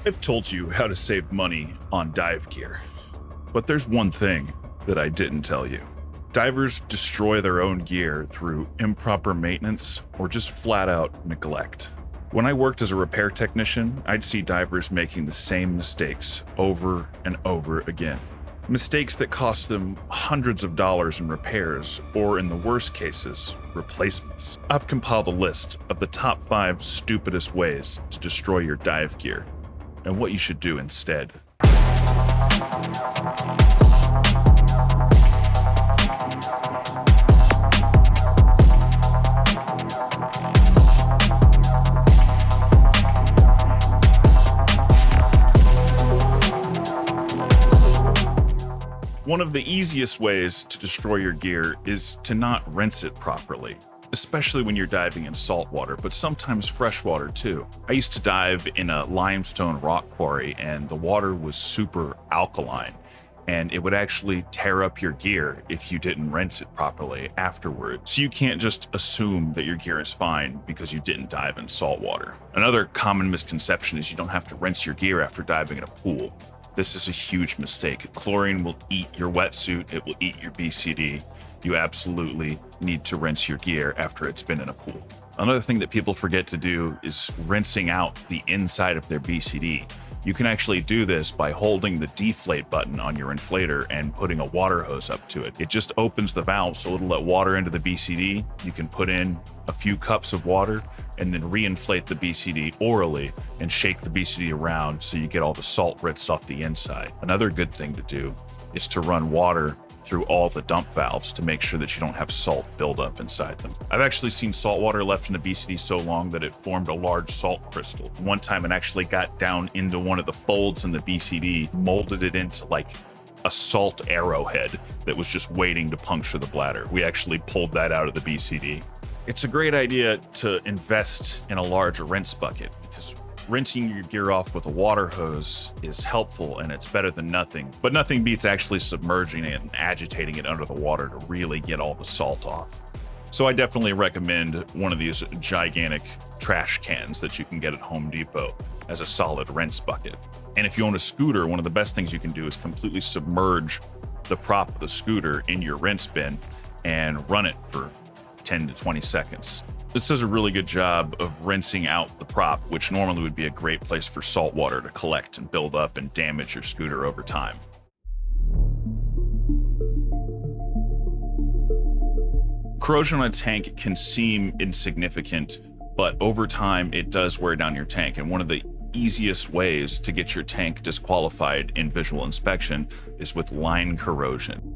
I've told you how to save money on dive gear, but there's one thing that I didn't tell you. Divers destroy their own gear through improper maintenance or just flat out neglect. When I worked as a repair technician, I'd see divers making the same mistakes over and over again. Mistakes that cost them hundreds of dollars in repairs, or in the worst cases, replacements. I've compiled a list of the top 5 stupidest ways to destroy your dive gear, and what you should do instead. One of the easiest ways to destroy your gear is to not rinse it properly, especially when you're diving in salt water, but sometimes fresh water too. I used to dive in a limestone rock quarry and the water was super alkaline, and it would actually tear up your gear if you didn't rinse it properly afterwards. So you can't just assume that your gear is fine because you didn't dive in salt water. Another common misconception is you don't have to rinse your gear after diving in a pool. This is a huge mistake. Chlorine will eat your wetsuit, it will eat your BCD. You absolutely need to rinse your gear after it's been in a pool. Another thing that people forget to do is rinsing out the inside of their BCD. You can actually do this by holding the deflate button on your inflator and putting a water hose up to it. It just opens the valve so it'll let water into the BCD. You can put in a few cups of water and then reinflate the BCD orally and shake the BCD around so you get all the salt rinsed off the inside. Another good thing to do is to run water through all the dump valves to make sure that you don't have salt buildup inside them. I've actually seen salt water left in the BCD so long that it formed a large salt crystal. One time it actually got down into one of the folds in the BCD, molded it into like a salt arrowhead that was just waiting to puncture the bladder. We actually pulled that out of the BCD. It's a great idea to invest in a large rinse bucket because rinsing your gear off with a water hose is helpful and it's better than nothing, but nothing beats actually submerging it and agitating it under the water to really get all the salt off. So I definitely recommend one of these gigantic trash cans that you can get at Home Depot as a solid rinse bucket. And if you own a scooter, one of the best things you can do is completely submerge the prop of the scooter in your rinse bin and run it for 10 to 20 seconds. This does a really good job of rinsing out the prop, which normally would be a great place for salt water to collect and build up and damage your scooter over time. Corrosion on a tank can seem insignificant, but over time it does wear down your tank. And one of the easiest ways to get your tank disqualified in visual inspection is with line corrosion.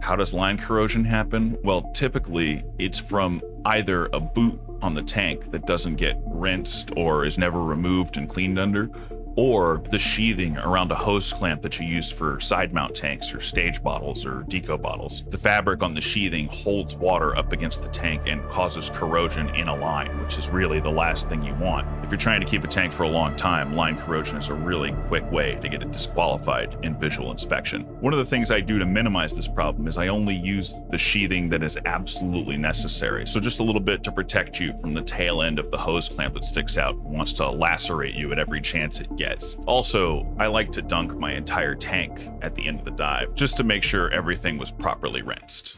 How does line corrosion happen? Well, typically it's from either a boot on the tank that doesn't get rinsed or is never removed and cleaned under, or the sheathing around a hose clamp that you use for side mount tanks or stage bottles or deco bottles. The fabric on the sheathing holds water up against the tank and causes corrosion in a line, which is really the last thing you want. If you're trying to keep a tank for a long time, line corrosion is a really quick way to get it disqualified in visual inspection. One of the things I do to minimize this problem is I only use the sheathing that is absolutely necessary. So just a little bit to protect you from the tail end of the hose clamp that sticks out and wants to lacerate you at every chance it gets. Also, I like to dunk my entire tank at the end of the dive just to make sure everything was properly rinsed.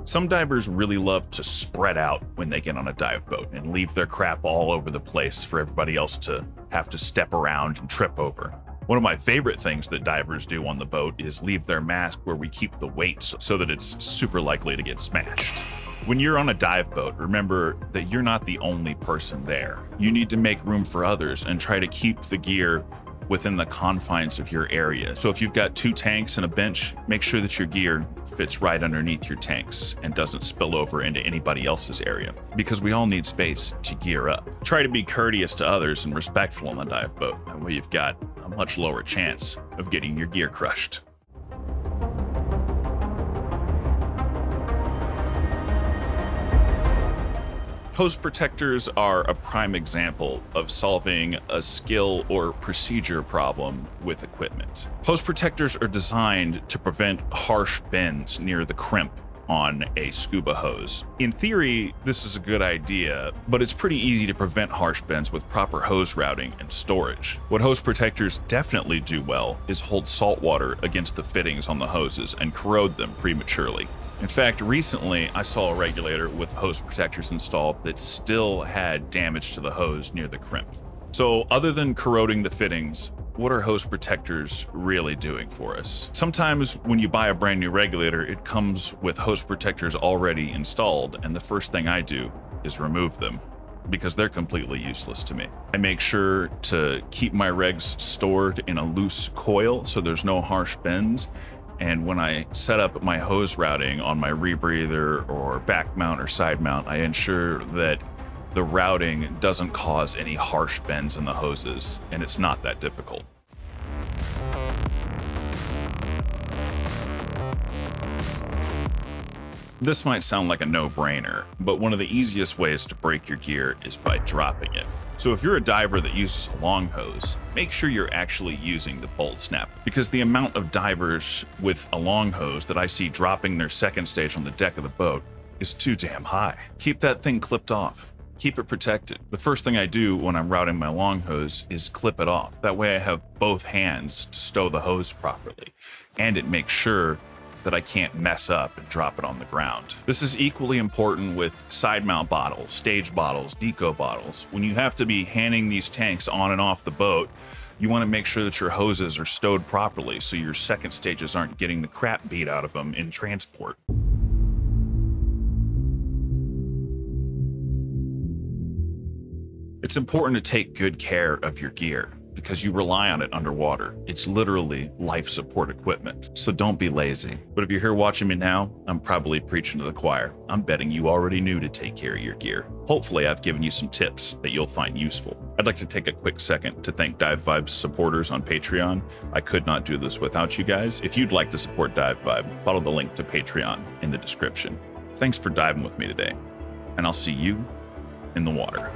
Some divers really love to spread out when they get on a dive boat and leave their crap all over the place for everybody else to have to step around and trip over. One of my favorite things that divers do on the boat is leave their mask where we keep the weights so that it's super likely to get smashed. When you're on a dive boat, remember that you're not the only person there. You need to make room for others and try to keep the gear within the confines of your area. So if you've got 2 tanks and a bench, make sure that your gear fits right underneath your tanks and doesn't spill over into anybody else's area, because we all need space to gear up. Try to be courteous to others and respectful on the dive boat. That way you've got a much lower chance of getting your gear crushed. Hose protectors are a prime example of solving a skill or procedure problem with equipment. Hose protectors are designed to prevent harsh bends near the crimp on a scuba hose. In theory, this is a good idea, but it's pretty easy to prevent harsh bends with proper hose routing and storage. What hose protectors definitely do well is hold salt water against the fittings on the hoses and corrode them prematurely. In fact, recently I saw a regulator with hose protectors installed that still had damage to the hose near the crimp. So other than corroding the fittings, what are hose protectors really doing for us? Sometimes when you buy a brand new regulator, it comes with hose protectors already installed, and the first thing I do is remove them because they're completely useless to me. I make sure to keep my regs stored in a loose coil so there's no harsh bends. And when I set up my hose routing on my rebreather or back mount or side mount, I ensure that the routing doesn't cause any harsh bends in the hoses, and it's not that difficult. This might sound like a no-brainer, but one of the easiest ways to break your gear is by dropping it. So if you're a diver that uses a long hose, make sure you're actually using the bolt snap, because the amount of divers with a long hose that I see dropping their second stage on the deck of the boat is too damn high. Keep that thing clipped off. Keep it protected. The first thing I do when I'm routing my long hose is clip it off. That way I have both hands to stow the hose properly, and it makes sure that I can't mess up and drop it on the ground. This is equally important with side mount bottles, stage bottles, deco bottles. When you have to be handing these tanks on and off the boat, you want to make sure that your hoses are stowed properly so your second stages aren't getting the crap beat out of them in transport. It's important to take good care of your gear because you rely on it underwater. It's literally life support equipment, so don't be lazy. But if you're here watching me now, I'm probably preaching to the choir. I'm betting you already knew to take care of your gear. Hopefully I've given you some tips that you'll find useful. I'd like to take a quick second to thank Dive Vibe's supporters on Patreon. I could not do this without you guys. If you'd like to support Dive Vibe, follow the link to Patreon in the description. Thanks for diving with me today, and I'll see you in the water.